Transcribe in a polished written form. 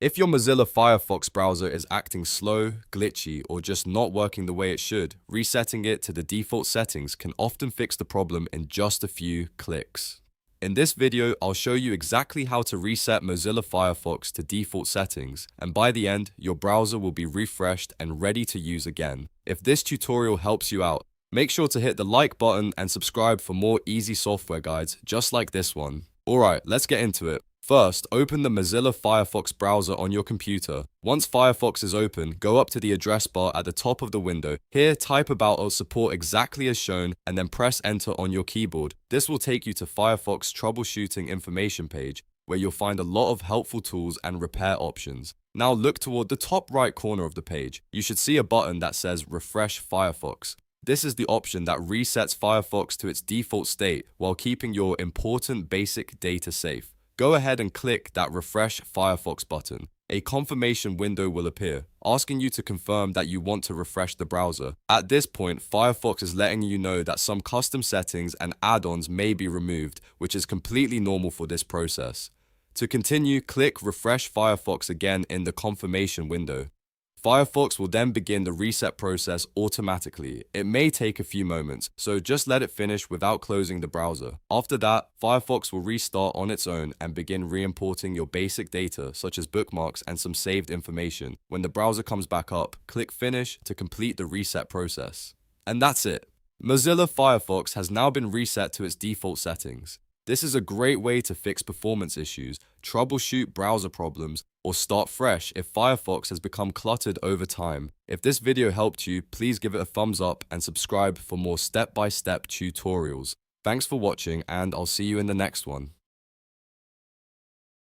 If your Mozilla Firefox browser is acting slow, glitchy, or just not working the way it should, resetting it to the default settings can often fix the problem in just a few clicks. In this video, I'll show you exactly how to reset Mozilla Firefox to default settings, and by the end, your browser will be refreshed and ready to use again. If this tutorial helps you out, make sure to hit the like button and subscribe for more easy software guides just like this one. Alright, let's get into it. First, open the Mozilla Firefox browser on your computer. Once Firefox is open, go up to the address bar at the top of the window. Here, type about or support exactly as shown and then press enter on your keyboard. This will take you to Firefox troubleshooting information page, where you'll find a lot of helpful tools and repair options. Now look toward the top right corner of the page. You should see a button that says Refresh Firefox. This is the option that resets Firefox to its default state while keeping your important basic data safe. Go ahead and click that Refresh Firefox button. A confirmation window will appear, asking you to confirm that you want to refresh the browser. At this point, Firefox is letting you know that some custom settings and add-ons may be removed, which is completely normal for this process. To continue, click Refresh Firefox again in the confirmation window. Firefox will then begin the reset process automatically. It may take a few moments, so just let it finish without closing the browser. After that, Firefox will restart on its own and begin re-importing your basic data, such as bookmarks and some saved information. When the browser comes back up, click Finish to complete the reset process. And that's it. Mozilla Firefox has now been reset to its default settings. This is a great way to fix performance issues, troubleshoot browser problems, or start fresh if Firefox has become cluttered over time. If this video helped you, please give it a thumbs up and subscribe for more step-by-step tutorials. Thanks for watching, and I'll see you in the next one.